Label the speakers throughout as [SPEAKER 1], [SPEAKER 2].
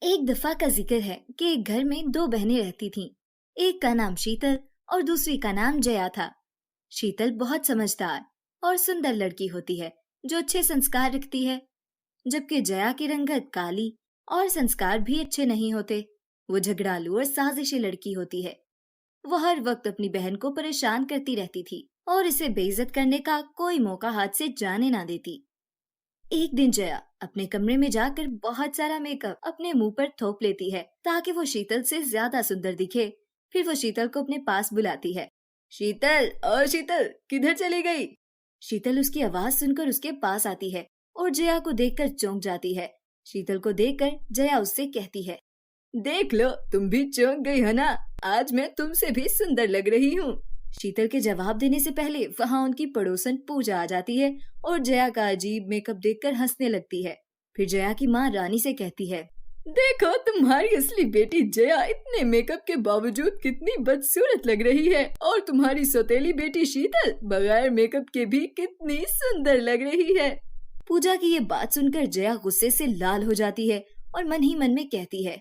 [SPEAKER 1] एक दफा का जिक्र है कि एक घर में दो बहनें रहती थीं। एक का नाम शीतल और दूसरी का नाम जया था। शीतल बहुत समझदार और सुंदर लड़की होती है जो अच्छे संस्कार रखती है, जबकि जया की रंगत काली और संस्कार भी अच्छे नहीं होते। वो झगड़ालू और साजिशी लड़की होती है। वो हर वक्त अपनी बहन को परेशान करती रहती थी और इसे बेइज्जत करने का कोई मौका हाथ से जाने ना देती। एक दिन जया अपने कमरे में जाकर बहुत सारा मेकअप अपने मुंह पर थोप लेती है ताकि वो शीतल से ज्यादा सुंदर दिखे। फिर वो शीतल को अपने पास बुलाती है। शीतल, और शीतल किधर चली गई? शीतल उसकी आवाज सुनकर उसके पास आती है और जया को देखकर चौंक जाती है। शीतल को देखकर जया उससे कहती है, देख लो, तुम भी चौंक गई है ना? आज मैं तुमसे भी सुंदर लग रही हूँ। शीतल के जवाब देने से पहले वहाँ उनकी पड़ोसन पूजा आ जाती है और जया का अजीब मेकअप देखकर हंसने लगती है। फिर जया की माँ रानी से कहती है, देखो, तुम्हारी असली बेटी जया इतने मेकअप के बावजूद कितनी बदसूरत लग रही है और तुम्हारी सौतेली बेटी शीतल बगैर मेकअप के भी कितनी सुंदर लग रही है। पूजा की ये बात सुनकर जया गुस्से से लाल हो जाती है और मन ही मन में कहती है,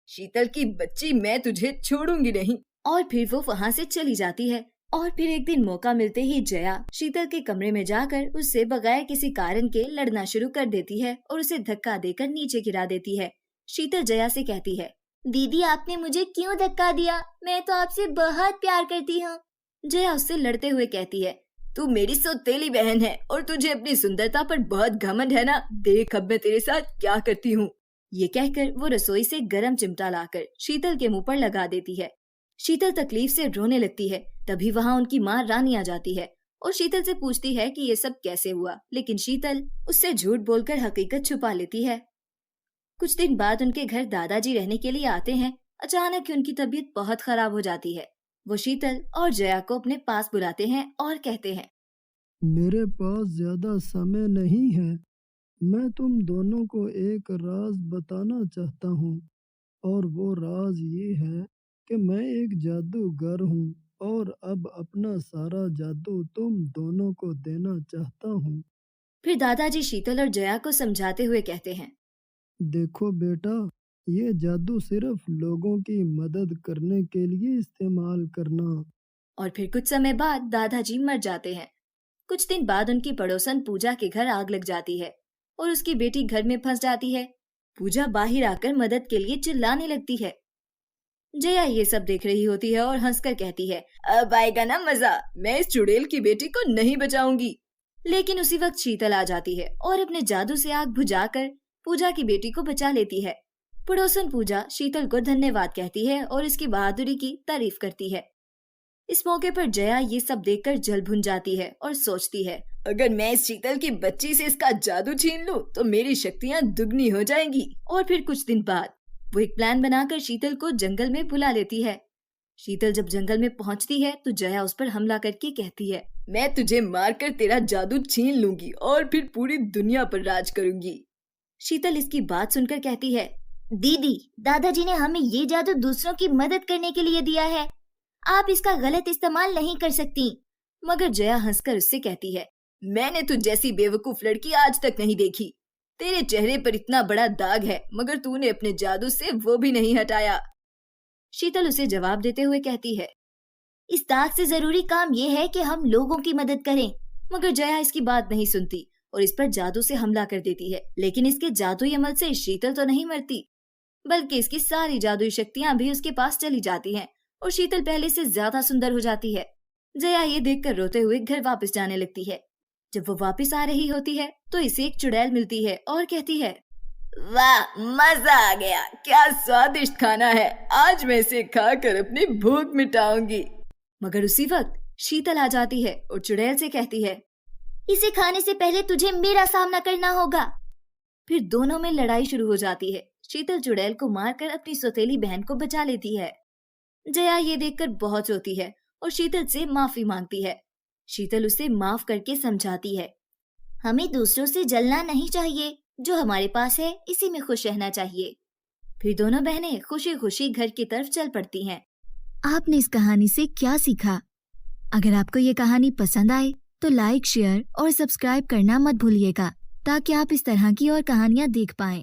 [SPEAKER 1] शीतल की बच्ची, मैं तुझे छोड़ूंगी नहीं। और फिर वो वहाँ से चली जाती है। और फिर एक दिन मौका मिलते ही जया शीतल के कमरे में जाकर उससे बगैर किसी कारण के लड़ना शुरू कर देती है और उसे धक्का देकर नीचे गिरा देती है। शीतल जया से कहती है, दीदी, आपने मुझे क्यों धक्का दिया? मैं तो आपसे बहुत प्यार करती हूँ। जया उससे लड़ते हुए कहती है, तू मेरी सौतेली बहन है और तुझे अपनी सुंदरता पर बहुत घमंड है ना? देख अब मैं तेरे साथ क्या करती हूँ। ये कहकर वो रसोई से गरम चिमटा लाकर शीतल के मुंह पर लगा देती है। शीतल तकलीफ से रोने लगती है। तभी वहाँ उनकी माँ रानी आ जाती है और शीतल से पूछती है कि ये सब कैसे हुआ, लेकिन शीतल उससे झूठ बोलकर हकीकत छुपा लेती है। कुछ दिन बाद उनके घर दादाजी रहने के लिए आते हैं। अचानक उनकी तबीयत बहुत खराब हो जाती है। वो शीतल और जया को अपने पास बुलाते हैं और कहते हैं,
[SPEAKER 2] मेरे पास ज्यादा समय नहीं है। मैं तुम दोनों को एक राज बताना चाहता हूँ और वो राज ये है कि मैं एक जादूगर हूँ और अब अपना सारा जादू तुम दोनों को देना चाहता हूँ।
[SPEAKER 1] फिर दादाजी शीतल और जया को समझाते हुए कहते हैं,
[SPEAKER 2] देखो बेटा, ये जादू सिर्फ लोगों की मदद करने के लिए इस्तेमाल करना।
[SPEAKER 1] और फिर कुछ समय बाद दादाजी मर जाते हैं। कुछ दिन बाद उनकी पड़ोसन पूजा के घर आग लग जाती है और उसकी बेटी घर में फंस जाती है। पूजा बाहर आकर मदद के लिए चिल्लाने लगती है। जया ये सब देख रही होती है और हंसकर कहती है, अब आएगा ना मजा, मैं इस चुड़ैल की बेटी को नहीं बचाऊंगी। लेकिन उसी वक्त शीतल आ जाती है और अपने जादू से आग बुझाकर पूजा की बेटी को बचा लेती है। पड़ोसन पूजा शीतल को धन्यवाद कहती है और इसकी बहादुरी की तारीफ करती है। इस मौके पर जया ये सब देखकर जल भुन जाती है और सोचती है, अगर मैं इस शीतल की बच्ची से इसका जादू छीन लूं तो मेरी शक्तियां दुगनी हो जाएंगी। और फिर कुछ दिन बाद वो एक प्लान बनाकर शीतल को जंगल में बुला लेती है। शीतल जब जंगल में पहुंचती है तो जया उस पर हमला करके कहती है, मैं तुझे मारकर तेरा जादू छीन लूंगी और फिर पूरी दुनिया पर राज करूंगी। शीतल इसकी बात सुनकर कहती है, दीदी, दादाजी ने हमें ये जादू दूसरों की मदद करने के लिए दिया है, आप इसका गलत इस्तेमाल नहीं कर सकती। मगर जया हंसकर उससे कहती है, मैंने तुझ जैसी बेवकूफ लड़की आज तक नहीं देखी। तेरे चेहरे पर इतना बड़ा दाग है मगर तूने अपने जादू से वो भी नहीं हटाया। शीतल उसे जवाब देते हुए कहती है, इस दाग से जरूरी काम ये है कि हम लोगों की मदद करें। मगर जया इसकी बात नहीं सुनती और इस पर जादू से हमला कर देती है। लेकिन इसके जादुई अमल से शीतल तो नहीं मरती, बल्कि इसकी सारी जादुई शक्तियां भी उसके पास चली जाती हैं और शीतल पहले से ज्यादा सुंदर हो जाती है। जया ये देखकर रोते हुए घर वापस जाने लगती है। जब वो वापस आ रही होती है तो इसे एक चुड़ैल मिलती है और कहती है, वाह, मजा आ गया, क्या स्वादिष्ट खाना है, आज मैं इसे खाकर अपनी भूख मिटाऊंगी। मगर उसी वक्त शीतल आ जाती है और चुड़ैल से कहती है, इसे खाने से पहले तुझे मेरा सामना करना होगा। फिर दोनों में लड़ाई शुरू हो जाती है। शीतल चुड़ैल को मारकर अपनी सौतेली बहन को बचा लेती है। जया ये देखकर बहुत रोती है और शीतल से माफी मांगती है। शीतल उसे माफ करके समझाती है, हमें दूसरों से जलना नहीं चाहिए, जो हमारे पास है इसी में खुश रहना चाहिए। फिर दोनों बहनें खुशी खुशी घर की तरफ चल पड़ती हैं। आपने इस कहानी से क्या सीखा? अगर आपको ये कहानी पसंद आए तो लाइक, शेयर और सब्सक्राइब करना मत भूलिएगा ताकि आप इस तरह की और कहानियाँ देख पाएं।